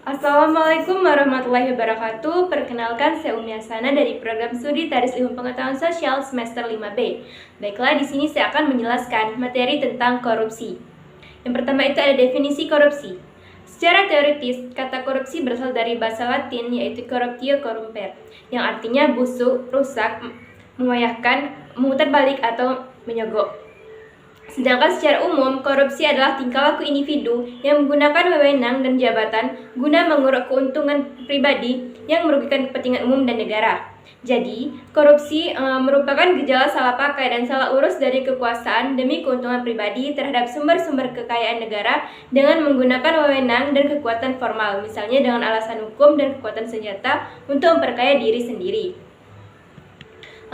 Assalamualaikum warahmatullahi wabarakatuh. Perkenalkan, saya Umi Asana dari program studi Taris Ilmu Pengetahuan Sosial semester 5B. Baiklah, di sini saya akan menjelaskan materi tentang korupsi. Yang pertama itu ada definisi korupsi. Secara teoritis, kata korupsi berasal dari bahasa Latin yaitu corruptio corrumper, yang artinya busuk, rusak, mewayahkan, memutar balik atau menyogok. Sedangkan secara umum, korupsi adalah tingkah laku individu yang menggunakan wewenang dan jabatan guna menguruk keuntungan pribadi yang merugikan kepentingan umum dan negara. Jadi, korupsi merupakan gejala salah pakai dan salah urus dari kekuasaan demi keuntungan pribadi terhadap sumber-sumber kekayaan negara dengan menggunakan wewenang dan kekuatan formal, misalnya dengan alasan hukum dan kekuatan senjata untuk memperkaya diri sendiri.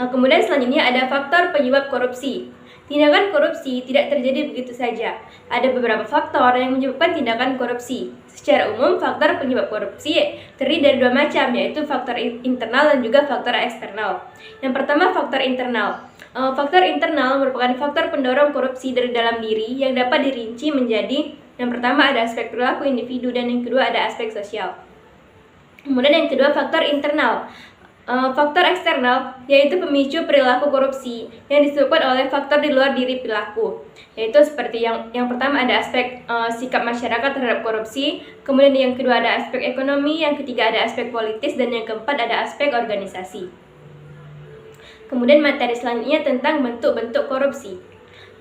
Kemudian selanjutnya ada faktor penyebab korupsi. Tindakan korupsi tidak terjadi begitu saja. Ada beberapa faktor yang menyebabkan tindakan korupsi. Secara umum, faktor penyebab korupsi terdiri dari dua macam, yaitu faktor internal dan juga faktor eksternal. Yang pertama, faktor internal. Faktor internal merupakan faktor pendorong korupsi dari dalam diri yang dapat dirinci menjadi yang pertama ada aspek perilaku individu dan yang kedua ada aspek sosial. Kemudian yang kedua, faktor internal. Faktor eksternal yaitu pemicu perilaku korupsi yang disebabkan oleh faktor di luar diri perilaku, yaitu seperti yang pertama ada aspek sikap masyarakat terhadap korupsi, kemudian yang kedua ada aspek ekonomi, yang ketiga ada aspek politis, dan yang keempat ada aspek organisasi. Kemudian materi selanjutnya tentang bentuk-bentuk korupsi.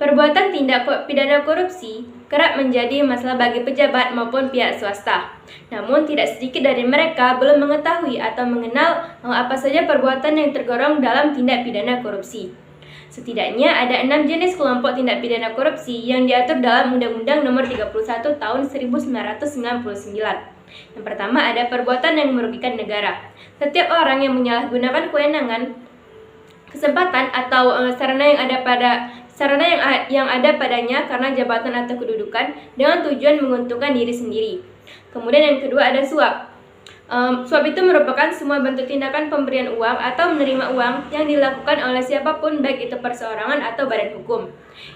Perbuatan tindak pidana korupsi kerap menjadi masalah bagi pejabat maupun pihak swasta. Namun tidak sedikit dari mereka belum mengetahui atau mengenal apa saja perbuatan yang tergolong dalam tindak pidana korupsi. Setidaknya ada 6 jenis kelompok tindak pidana korupsi yang diatur dalam Undang-Undang Nomor 31 Tahun 1999. Yang pertama ada perbuatan yang merugikan negara. Setiap orang yang menyalahgunakan kewenangan, kesempatan atau sarana yang ada padanya karena jabatan atau kedudukan dengan tujuan menguntungkan diri sendiri. Kemudian yang kedua ada suap. Suap itu merupakan semua bentuk tindakan pemberian uang atau menerima uang yang dilakukan oleh siapapun, baik itu perseorangan atau badan hukum.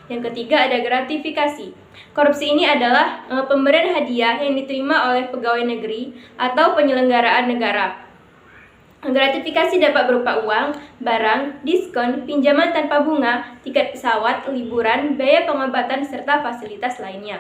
Yang ketiga ada gratifikasi. Korupsi ini adalah pemberian hadiah yang diterima oleh pegawai negeri atau penyelenggaraan negara. Gratifikasi dapat berupa uang, barang, diskon, pinjaman tanpa bunga, tiket pesawat, liburan, biaya pengobatan, serta fasilitas lainnya.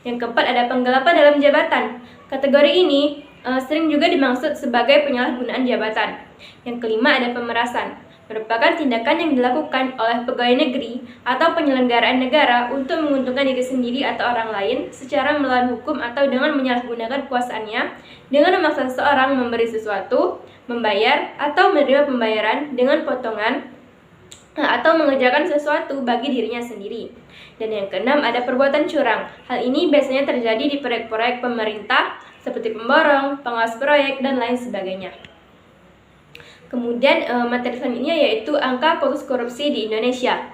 Yang keempat ada penggelapan dalam jabatan. Kategori ini sering juga dimaksud sebagai penyalahgunaan jabatan. Yang kelima ada pemerasan. Merupakan tindakan yang dilakukan oleh pegawai negeri atau penyelenggaraan negara untuk menguntungkan diri sendiri atau orang lain secara melawan hukum atau dengan menyalahgunakan kuasaannya dengan memaksa seseorang memberi sesuatu, membayar atau menerima pembayaran dengan potongan atau mengerjakan sesuatu bagi dirinya sendiri. Dan yang keenam ada perbuatan curang. Hal ini biasanya terjadi di proyek-proyek pemerintah seperti pemborong, pengawas proyek, dan lain sebagainya. Kemudian materi selanjutnya yaitu angka kasus korupsi di Indonesia.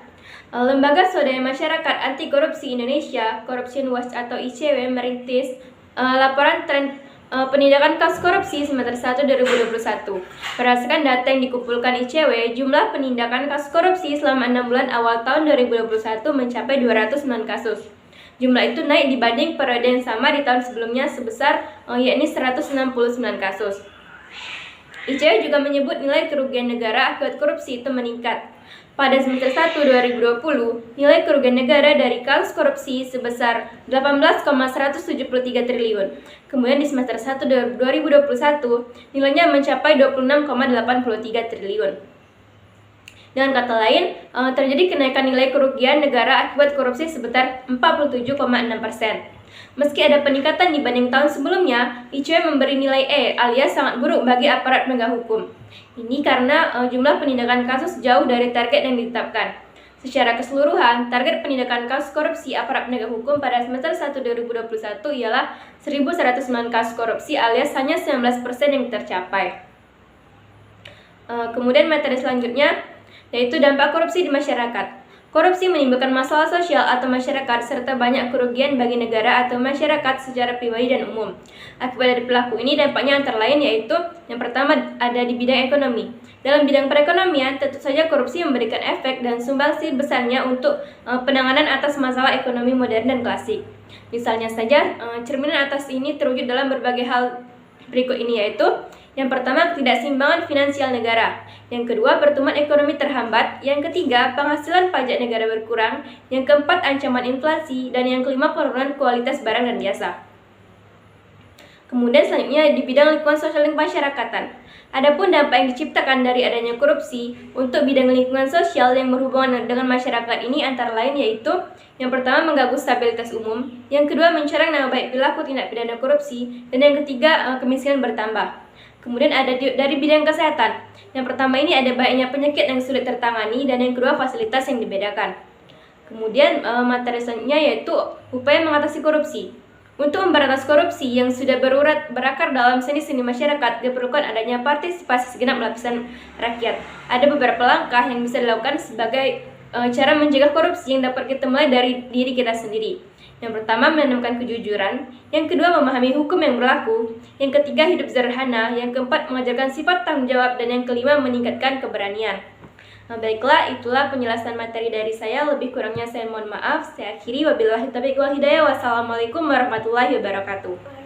Lembaga Swadaya Masyarakat Anti Korupsi Indonesia, Corruption Watch atau ICW, merintis laporan tren penindakan kasus korupsi semester 1 2021. Berdasarkan data yang dikumpulkan ICW, jumlah penindakan kasus korupsi selama 6 bulan awal tahun 2021 mencapai 209 kasus. Jumlah itu naik dibanding periode yang sama di tahun sebelumnya sebesar yakni 169 kasus. ICW juga menyebut nilai kerugian negara akibat korupsi itu meningkat. Pada semester 1 2020, nilai kerugian negara dari kasus korupsi sebesar 18,173 triliun. Kemudian di semester 1 2021, nilainya mencapai 26,83 triliun. Dengan kata lain, terjadi kenaikan nilai kerugian negara akibat korupsi sebesar 47,6%. Meski ada peningkatan dibanding tahun sebelumnya, ICW memberi nilai E alias sangat buruk bagi aparat penegak hukum. Ini karena jumlah penindakan kasus jauh dari target yang ditetapkan. Secara keseluruhan, target penindakan kasus korupsi aparat penegak hukum pada semester 1 2021 ialah 1.109 kasus korupsi alias hanya 19% yang tercapai. Kemudian materi selanjutnya yaitu dampak korupsi di masyarakat. Korupsi menimbulkan masalah sosial atau masyarakat serta banyak kerugian bagi negara atau masyarakat secara pribadi dan umum. Akibat dari pelaku ini dampaknya antara lain yaitu yang pertama ada di bidang ekonomi. Dalam bidang perekonomian, tentu saja korupsi memberikan efek dan sumbangsi besarnya untuk penanganan atas masalah ekonomi modern dan klasik. Misalnya saja, cerminan atas ini terwujud dalam berbagai hal berikut ini, yaitu yang pertama, ketidakseimbangan finansial negara. Yang kedua, pertumbuhan ekonomi terhambat. Yang ketiga, penghasilan pajak negara berkurang. Yang keempat, ancaman inflasi. Dan yang kelima, penurunan kualitas barang dan jasa. Kemudian selanjutnya di bidang lingkungan sosial dan masyarakatan. Adapun dampak yang diciptakan dari adanya korupsi untuk bidang lingkungan sosial yang berhubungan dengan masyarakat ini antara lain yaitu yang pertama, mengganggu stabilitas umum. Yang kedua, mencoreng nama baik pelaku tindak pidana korupsi. Dan yang ketiga, kemiskinan bertambah. Kemudian ada dari bidang kesehatan. Yang pertama ini ada banyaknya penyakit yang sulit tertangani, dan yang kedua fasilitas yang dibedakan. Kemudian materi selanjutnya yaitu upaya mengatasi korupsi. Untuk memberantas korupsi yang sudah berakar dalam seni-seni masyarakat, diperlukan adanya partisipasi segenap lapisan rakyat. Ada beberapa langkah yang bisa dilakukan sebagai cara mencegah korupsi yang dapat kita mulai dari diri kita sendiri. Yang pertama, menanamkan kejujuran. Yang kedua, memahami hukum yang berlaku. Yang ketiga, hidup sederhana. Yang keempat, mengajarkan sifat tanggung jawab. Dan yang kelima, meningkatkan keberanian. Baiklah, itulah penjelasan materi dari saya. Lebih kurangnya saya mohon maaf. Saya akhiri. Wabillahi taufiq wal hidayah. Wassalamualaikum warahmatullahi wabarakatuh.